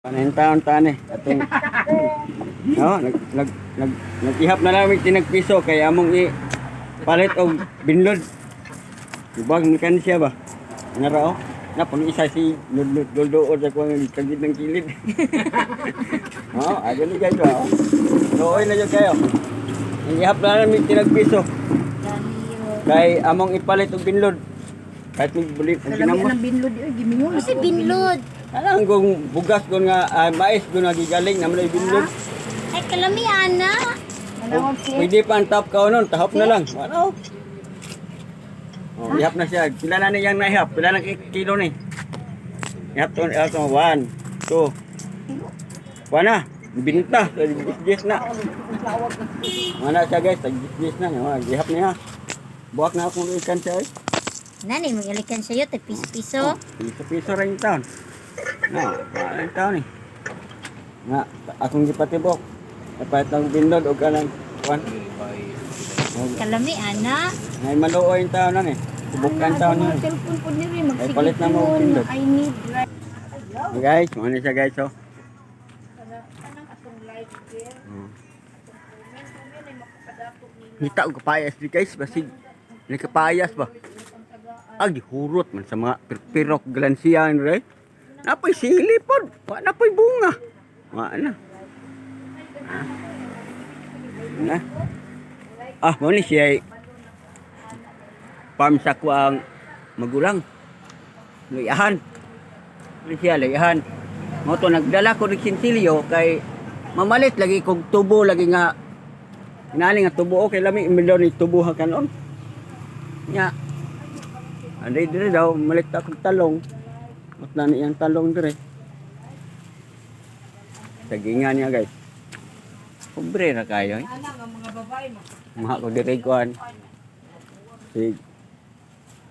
Panahintahon tani atong no nag-ihap na lang tinagpiso kay among i palit og binlod. Ibang kan siya ba? Nara oh. Na puno isa si luldood sa kuang kagid ng kilid. Oh, aga ni guys oh. Looy na jud kayo. Ihap na lang tinagpiso. Kay among ipalit og binlod. Kahit may bulit ang ginamos. Ang binlod oy gimingon Kasi binlod. Alang kung bugas ko nga mais ko nga gigaling naman ay binlod. Ay, kalami, ana. Pwede pa ang top ka nun, tahap na lang. Ano? Oh, ihap na siya. Pila na niyang naihap? Pila na kilo ni? Ihap to, 1, 2. Wala. Binta. Gis na. Mana siya guys, gis na. Ihap niya. Buwak na akong ikan siya eh. Nani, mag-alikan sa'yo, piso-piso. Piso-piso rin yung taon. Yung taon eh. Nga, akong gipatibok. Dapat ang binlod o kanang kuwan. Kalami, ana. Ngay maluo yung taon na eh. Subukan taon na eh. Cellphone po ni rin Ay, palit na mo ang pindot. I need right. Guys, ano siya guys oh. Kita ko kapayas di guys, basig. Ni kapayas ba? Ag hurot man sa mga pirok glansiyan right? Napoy sili pod, wa napoy bunga. Wa na. Na. Mo ni siya farm sa kuang magulang. Luyahan. Ni siya luyahan. Mo to nagdala ko rig sinsilyo kay mamalit lagi kog tubo lagi nga inani nga tubo okay lami imilon ni tubo ha kanon. Nya. Anday dire daw malit akong talong. At nani yang talong dire. Sagingan niya guys. Pobre ra kayo eh. Mga babae mo. Mga ko dire kuan. Sig.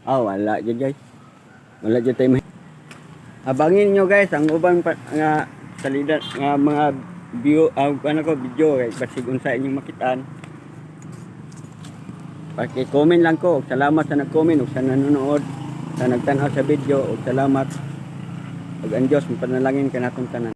Wala dyan guys. Wala dyan tayo. Abangin nyo guys ang ubang nga salida nga mga view video guys basig unsa inyong makitaan. Paki-comment lang ko. Salamat sa nag-comment ug sa nanonood, sa nagtan-aw sa video ug salamat. Ug ang Dios mapanalangin kanatong tanan.